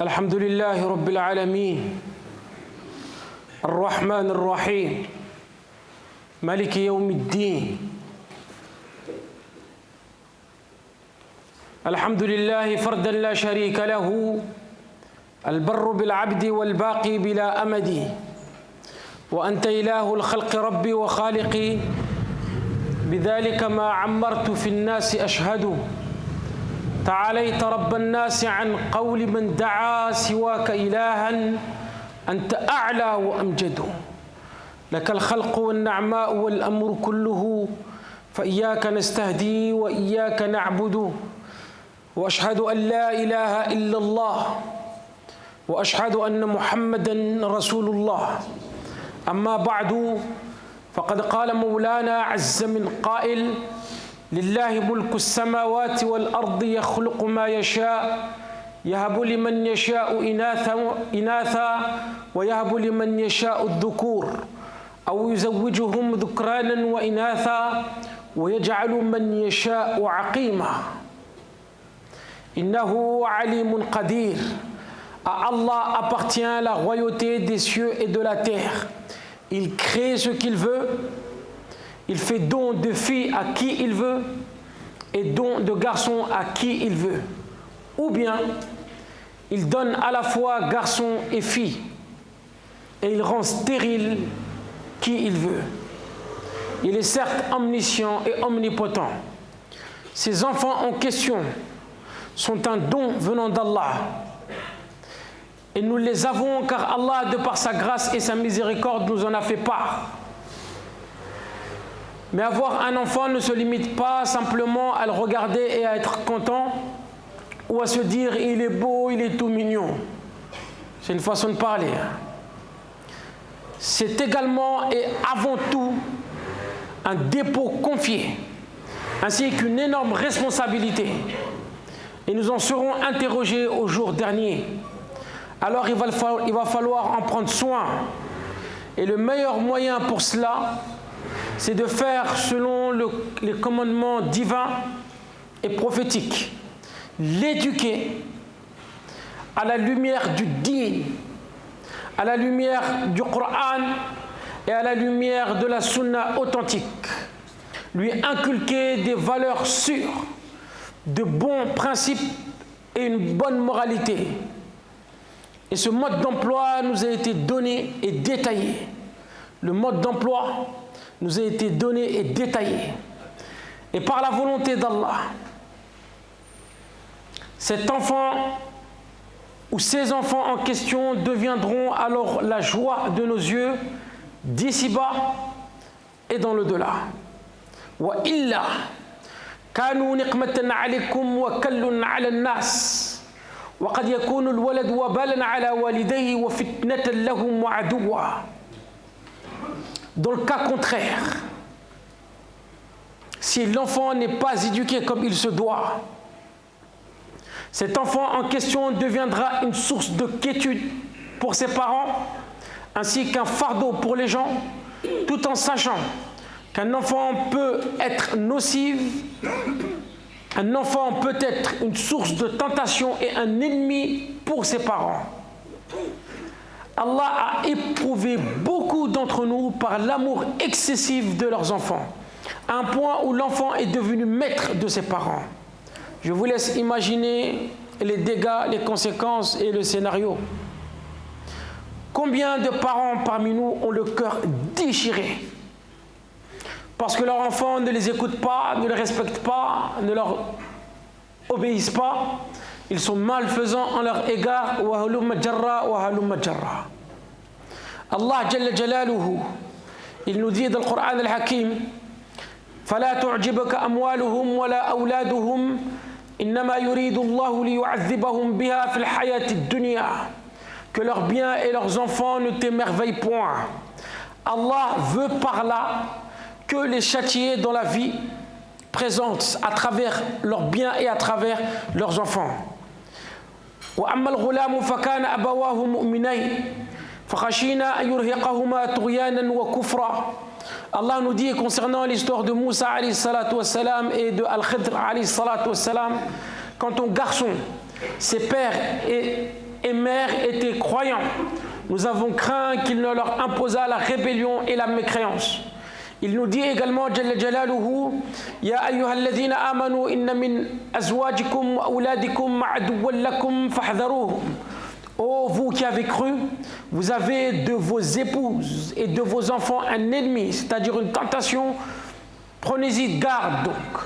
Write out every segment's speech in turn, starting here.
الحمد لله رب العالمين الرحمن الرحيم مالك يوم الدين الحمد لله فردا لا شريك له البر بالعبد والباقي بلا أمد وأنت إله الخلق ربي وخالقي بذلك ما عمرت في الناس أشهد تعاليت رب الناس عن قول من دعا سواك إلها أنت أعلى وأمجد لك الخلق والنعماء والأمر كله فإياك نستهدي وإياك نعبد وأشهد أن لا إله إلا الله وأشهد أن محمدًا رسول الله أما بعد فقد قال مولانا عز من قائل لله ملك السماوات والأرض يخلق ما يشاء يهب لمن يشاء إناثا ويهب لمن يشاء الذكور أو يزوجهم ذكرانا وإناثا ويجعل من يشاء عقيما إنه عليم قدير. À Allah appartient la royauté des cieux et de la terre. Il crée ce qu'il veut. Il fait don de filles à qui il veut et don de garçons à qui il veut. Ou bien, il donne à la fois garçons et filles et il rend stérile qui il veut. Il est certes omniscient et omnipotent. Ces enfants en question sont un don venant d'Allah. Et nous les avons car Allah, de par sa grâce et sa miséricorde, nous en a fait part. Mais avoir un enfant ne se limite pas simplement à le regarder et à être content ou à se dire il est beau, il est tout mignon. C'est une façon de parler. C'est également et avant tout un dépôt confié, ainsi qu'une énorme responsabilité. Et nous en serons interrogés au jour dernier. Alors il va falloir en prendre soin. Et le meilleur moyen pour cela, c'est de faire selon les commandements divins et prophétiques. L'éduquer à la lumière du Din, à la lumière du Coran et à la lumière de la Sunna authentique. Lui inculquer des valeurs sûres, de bons principes et une bonne moralité. Et ce mode d'emploi nous a été donné et détaillé. Le mode d'emploi nous a été donné et détaillé. Et par la volonté d'Allah, cet enfant ou ces enfants en question deviendront alors la joie de nos yeux d'ici-bas et dans l'au-delà. Wa illa kanu niqmatan alaykum wa kallun ala an-nas. وقد يكون الولد وبالا على والديه وفتنة لهم وعدوا. Dans le cas contraire, si l'enfant n'est pas éduqué comme il se doit, cet enfant en question deviendra une source de quiétude pour ses parents, ainsi qu'un fardeau pour les gens, tout en sachant qu'un enfant peut être nocif. Un enfant peut être une source de tentation et un ennemi pour ses parents. Allah a éprouvé beaucoup d'entre nous par l'amour excessif de leurs enfants, à un point où l'enfant est devenu maître de ses parents. Je vous laisse imaginer les dégâts, les conséquences et le scénario. Combien de parents parmi nous ont le cœur déchiré parce que leurs enfants ne les écoutent pas, ne les respectent pas, ne leur obéissent pas. Ils sont malfaisants en leur égard. Allah Jalla Jalaluhu, il nous dit dans le Coran al-Hakim, فَلَا تُعْجِبَكَ أَمْوَالُهُمْ وَلَا أَوْلَادُهُمْ إِنَّمَا يُرِيدُ اللَّهُ لِيُعَذِّبَهُمْ بِهَا فِي الْحَيَاةِ الدُّنْيَا. Que leurs biens et leurs enfants ne t'émerveillent point. Allah veut par là que les châtier dans la vie présente à travers leurs biens et à travers leurs enfants. وأما الغلام فكان أبواه مؤمنين فخشينا أن يرهقهما طغيانا وكفرا Allah nous dit concernant l'histoire de Moussa alayhi salatu wassalam et de Al-Khidr alayhi salatu wassalam, quand ton garçon, ses pères et mères étaient croyants, nous avons craint qu'il ne leur imposât la rébellion et la mécréance. Il nous dit également, Jalla Jalaluhu, Ya ayyuhalladhina amanu inna min azwajikum wa auladikum aduwwan lakum fahdharuhum. Oh, vous qui avez cru, vous avez de vos épouses et de vos enfants un ennemi, c'est-à-dire une tentation. Prenez-y garde donc.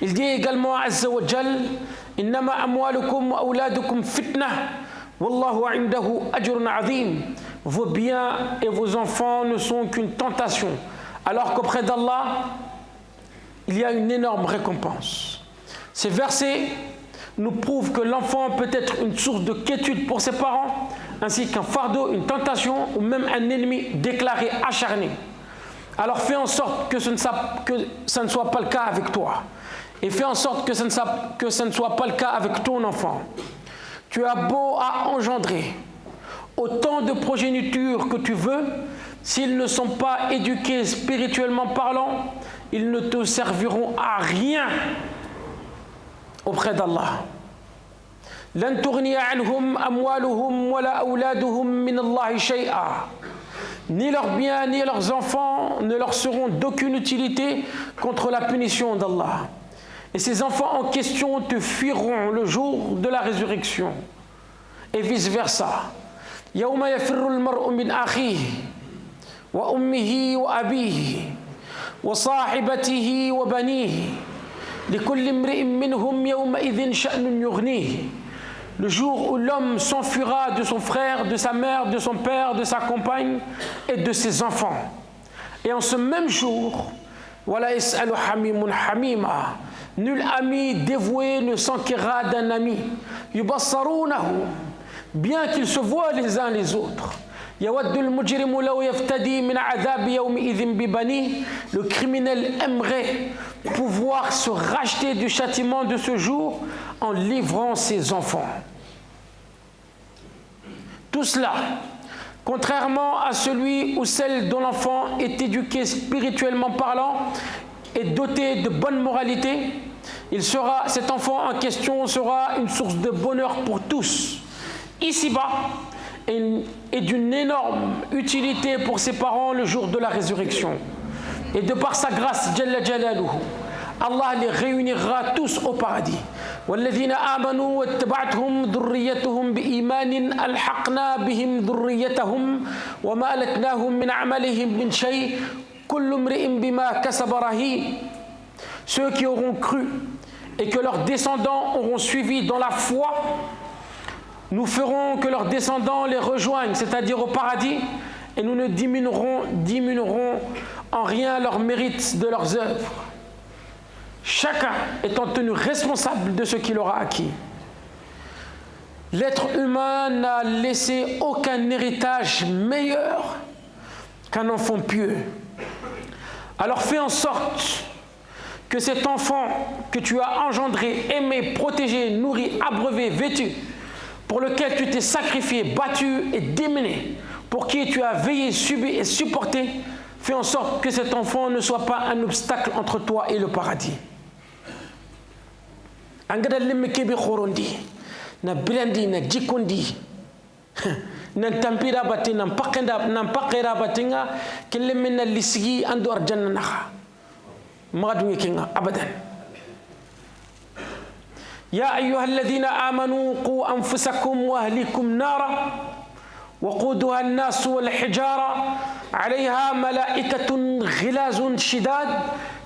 Il dit également, Azza wa Jal, Innama amwalukum wa auladukum fitna, wallahu indahu ajrun azim. Vos biens et vos enfants ne sont qu'une tentation, alors qu'auprès d'Allah, il y a une énorme récompense. Ces versets nous prouvent que l'enfant peut être une source de quiétude pour ses parents, ainsi qu'un fardeau, une tentation ou même un ennemi déclaré acharné. Alors fais en sorte que ça ne soit pas le cas avec toi. Et fais en sorte que ça ne soit pas le cas avec ton enfant. Tu as beau à engendrer autant de progéniture que tu veux, s'ils ne sont pas éduqués spirituellement parlant, ils ne te serviront à rien auprès d'Allah. Lan tughniya anhum amwaluhum wala auladuhum min Allahi shay'a. Ni leurs biens ni leurs enfants ne leur seront d'aucune utilité contre la punition d'Allah. Et ces enfants en question te fuiront le jour de la résurrection. Et vice versa. يوم يفر المرء من أخيه وأمه وأبيه وصاحبته وبنيه لكل امرئ منهم يومئذ شأن يغنيه. Le jour où l'homme s'enfuira de son frère, de sa mère, de son père, de sa compagne et de ses enfants. Et en ce même jour, ولا يسأل حميم حميما. Nul ami dévoué ne s'enquérera d'un ami. يبصرونه. Bien qu'ils se voient les uns les autres. Le criminel aimerait pouvoir se racheter du châtiment de ce jour en livrant ses enfants. Tout cela, contrairement à celui ou celle dont l'enfant est éduqué spirituellement parlant et doté de bonne moralité, cet enfant en question sera une source de bonheur pour tous. Ici-bas, et d'une énorme utilité pour ses parents le jour de la résurrection. Et de par sa grâce, Jalla Jalaluhu, Allah les réunira tous au paradis. وَالَّذِينَ آمَنُوا وَاتَّبَعْتْهُمْ ذُرِّيَّتُهُمْ بِإِيمَانٍ أَلْحَقْنَا بِهِمْ ذُرِّيَّتَهُمْ وَمَا أَلَتْنَاهُم مِّنْ عَمَلِهِمْ مِّنْ شَيْءٍ كُلُّ امْرِئٍ بِمَا كَسَبَ رَهِينٌ. Ceux qui auront cru et que leurs descendants auront suivi dans la foi, nous ferons que leurs descendants les rejoignent, c'est-à-dire au paradis, et nous ne diminuerons en rien leur mérite de leurs œuvres. Chacun étant tenu responsable de ce qu'il aura acquis. L'être humain n'a laissé aucun héritage meilleur qu'un enfant pieux. Alors fais en sorte que cet enfant que tu as engendré, aimé, protégé, nourri, abreuvé, vêtu, pour lequel tu t'es sacrifié, battu et démené, pour qui tu as veillé, subi et supporté, fais en sorte que cet enfant ne soit pas un obstacle entre toi et le paradis. Angada lemme kebe khorondi, na bilandi, na jikondi, na tampira bati, na mpakera batinga, kelemme na lisigi ando arjanna naha. Magadungi kinga abadan. يا أيها الذين آمنوا قوا أنفسكم وأهليكم نارا وقودها الناس والحجارة عليها ملائكة غلاظ شداد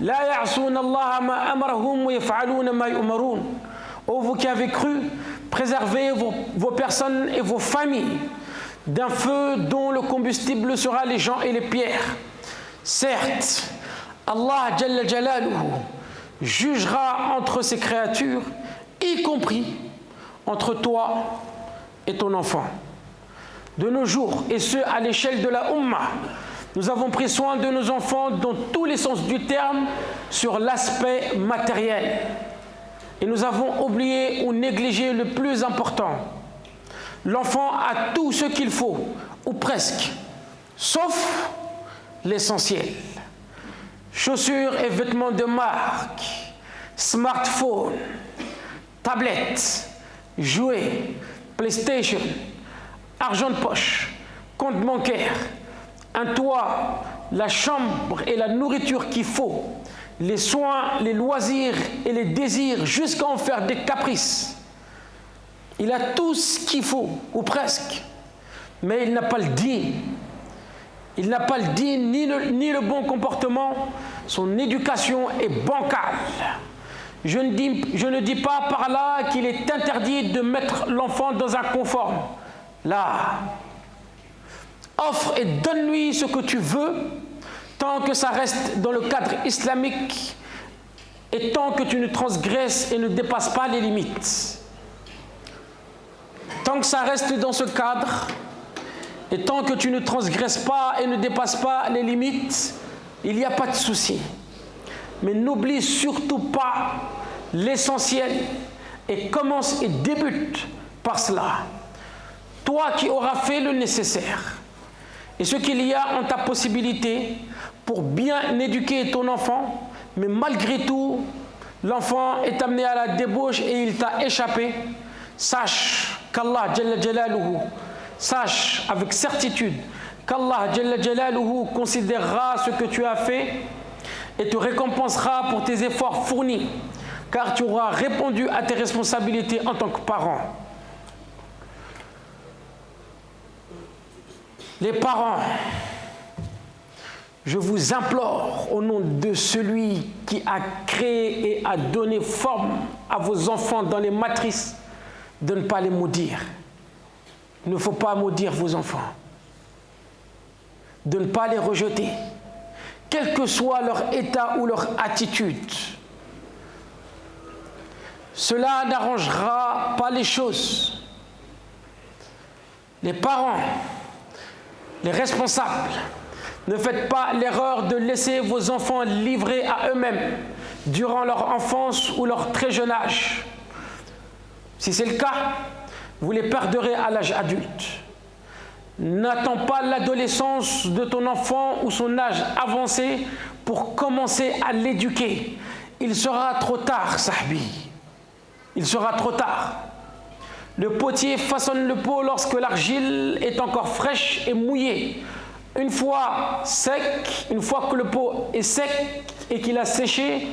لا يعصون الله ما أمرهم ويفعلون ما يؤمرون. Ô vous qui avez cru, préservez vos personnes et vos familles d'un feu dont le combustible sera les gens et les pierres. Certes, Allah Jalla Jalaluhu jugera entre ses créatures, y compris entre toi et ton enfant. De nos jours, et ce à l'échelle de la Ummah, nous avons pris soin de nos enfants dans tous les sens du terme sur l'aspect matériel. Et nous avons oublié ou négligé le plus important. L'enfant a tout ce qu'il faut, ou presque, sauf l'essentiel. Chaussures et vêtements de marque, smartphone, tablettes, jouets, PlayStation, argent de poche, compte bancaire, un toit, la chambre et la nourriture qu'il faut, les soins, les loisirs et les désirs, jusqu'à en faire des caprices. Il a tout ce qu'il faut, ou presque, mais il n'a pas le digne. Il n'a pas le digne ni le bon comportement. Son éducation est bancale. Je ne dis pas par là qu'il est interdit de mettre l'enfant dans un conforme. Là, offre et donne-lui ce que tu veux, tant que ça reste dans le cadre islamique et tant que tu ne transgresses et ne dépasses pas les limites. Tant que ça reste dans ce cadre, et tant que tu ne transgresses pas et ne dépasses pas les limites, il n'y a pas de souci. Mais n'oublie surtout pas l'essentiel et commence et débute par cela. Toi qui auras fait le nécessaire et ce qu'il y a en ta possibilité pour bien éduquer ton enfant, mais malgré tout, l'enfant est amené à la débauche et il t'a échappé, sache qu'Allah Jalla Jalaluhu, sache avec certitude qu'Allah Jalla Jalaluhu considérera ce que tu as fait et te récompensera pour tes efforts fournis, car tu auras répondu à tes responsabilités en tant que parent. Les parents, je vous implore au nom de celui qui a créé et a donné forme à vos enfants dans les matrices de ne pas les maudire. Il ne faut pas maudire vos enfants, de ne pas les rejeter, quel que soit leur état ou leur attitude. Cela n'arrangera pas les choses. Les parents, les responsables, ne faites pas l'erreur de laisser vos enfants livrés à eux-mêmes durant leur enfance ou leur très jeune âge. Si c'est le cas, vous les perdrez à l'âge adulte. N'attends pas l'adolescence de ton enfant ou son âge avancé pour commencer à l'éduquer. Il sera trop tard, sahbi. Il sera trop tard. Le potier façonne le pot lorsque l'argile est encore fraîche et mouillée. Une fois que le pot est sec et qu'il a séché,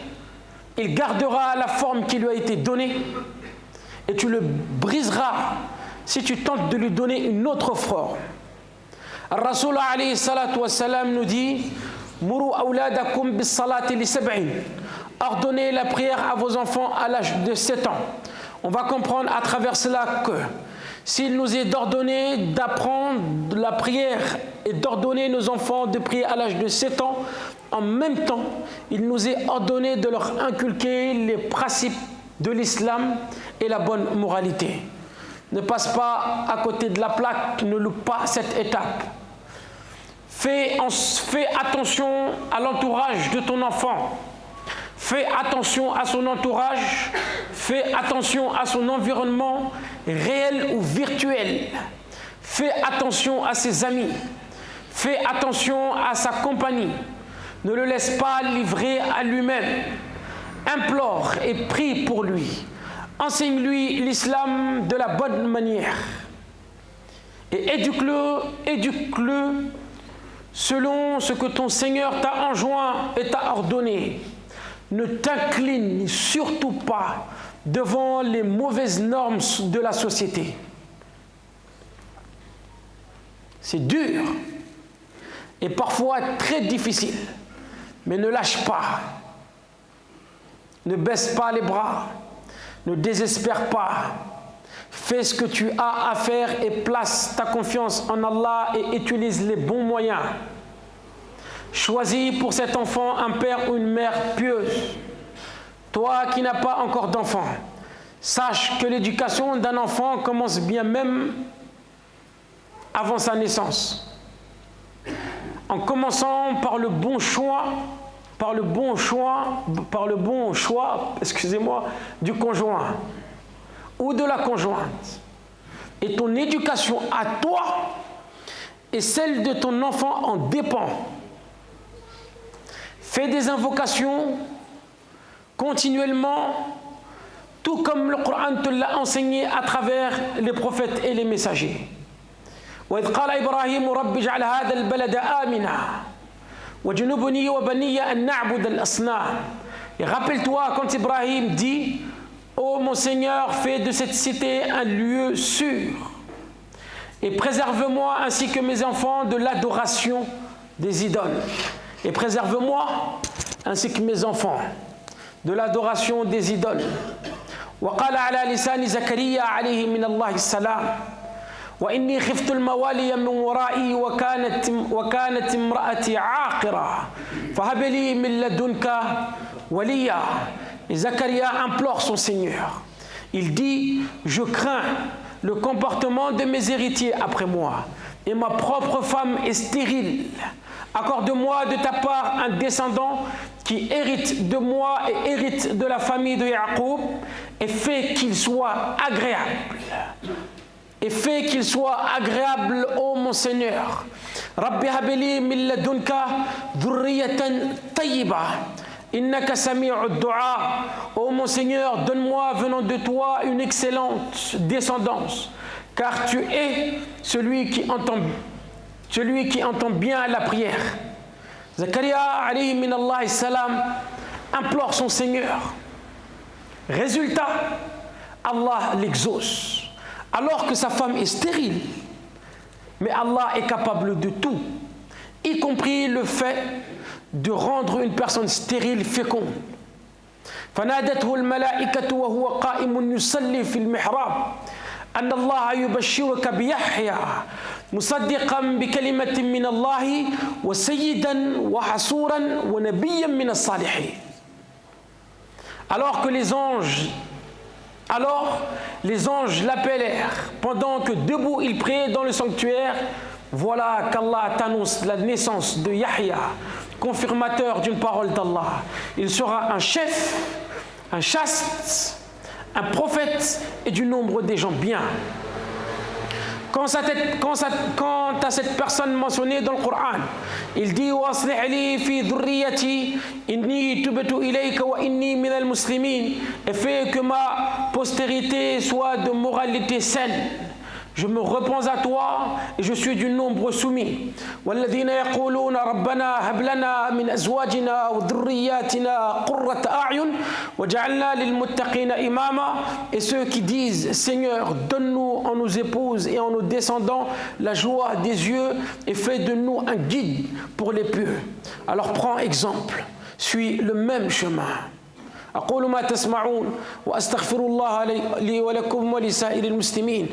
il gardera la forme qui lui a été donnée et tu le briseras si tu tentes de lui donner une autre forme. Ar-Rasul alayhi salatu wassalam nous dit « Muru awladakum bis salati li sab'in » Ordonnez la prière à vos enfants à l'âge de 7 ans. On va comprendre à travers cela que s'il nous est ordonné d'apprendre la prière et d'ordonner nos enfants de prier à l'âge de 7 ans, en même temps, il nous est ordonné de leur inculquer les principes de l'islam et la bonne moralité. Ne passe pas à côté de la plaque, ne loupe pas cette étape. Fais attention à l'entourage de ton enfant. Fais attention à son entourage. Fais attention à son environnement réel ou virtuel. Fais attention à ses amis. Fais attention à sa compagnie. Ne le laisse pas livrer à lui-même. Implore et prie pour lui. Enseigne-lui l'islam de la bonne manière. Et éduque-le selon ce que ton Seigneur t'a enjoint et t'a ordonné. Ne t'incline surtout pas devant les mauvaises normes de la société. C'est dur et parfois très difficile, mais ne lâche pas. Ne baisse pas les bras, ne désespère pas. Fais ce que tu as à faire et place ta confiance en Allah et utilise les bons moyens. Choisis pour cet enfant un père ou une mère pieuse. Toi qui n'as pas encore d'enfant, sache que l'éducation d'un enfant commence bien même avant sa naissance. En commençant par le bon choix, du conjoint ou de la conjointe. Et ton éducation à toi et celle de ton enfant en dépend. fais des invocations continuellement, tout comme le Coran te l'a enseigné à travers les prophètes et les messagers. وإذ قال إبراهيم رب اجعل هذا البلد آمنا وجنبني وبني أن نعبد الأصنام. Et rappelle-toi quand Ibrahim dit: ô mon Seigneur, fais de cette cité un lieu sûr et préserve-moi ainsi que mes enfants de l'adoration des idoles. Et préserve-moi ainsi que mes enfants de l'adoration des idoles. وقال على لسان زكريا عليه من الله السلام وإني خفت الموالي من ورائي وكانت امرأتي عاقرة فهب لي من لدنك وليا. Et Zacharia implore son Seigneur. Il dit: je crains le comportement de mes héritiers après moi, et ma propre femme est stérile. Accorde-moi de ta part un descendant qui hérite de moi et hérite de la famille de Yaqub, et fais qu'il soit agréable. Et fais qu'il soit agréable, ô mon Seigneur. Rabbi habili min ladunka dhurriyatan tayyiba innaka sami'ud du'a. Ô mon Seigneur, donne-moi venant de toi une excellente descendance, car tu es celui qui entend bien la prière. Zacharia alayhi min Allah salam implore son Seigneur. Résultat, Allah l'exauce alors que sa femme est stérile. Mais Allah est capable de tout, y compris le fait de rendre une personne stérile féconde. فنادته الملائكة وهو قائم يصلي في المحراب أن الله يبشرك بيحيى مصدقا بكلمة من الله وسيدا وحصورا ونبيا من الصالحين. Alors les anges l'appelèrent pendant que debout il priait dans le sanctuaire. Voilà qu'Allah t'annonce la naissance de Yahya, confirmateur d'une parole d'Allah. Il sera un chef, un chaste, un prophète et du nombre des gens bien. Quant à cette personne mentionnée dans le Coran, il dit: وَأَصْلِحْ لِي فِي ذُرِّيَّتِي إِنِّي تُبْتُ إِلَيْكَ وَإِنِّي مِنَ الْمُسْلِمِينَ. Et fais que ma postérité soit de moralité saine. Je me repens à toi et je suis du nombre soumis. وَالَّذِينَ يَقُولُونَ رَبَّنَا هَبْ لَنَا مِنْ أَزْوَاجِنَا وَذُرِّيَّاتِنَا قُرَّةَ أَعْيُنٍ وَاجْعَلْنَا لِلْمُتَّقِينَ إِمَامًا. Et ceux qui disent: Seigneur, donne-nous en nos épouses et en nos descendants la joie des yeux et fais de nous un guide pour les pieux. Alors prends exemple, suis le même chemin. أقول ما تسمعون وأستغفر الله لي ولكم ولسائر المسلمين.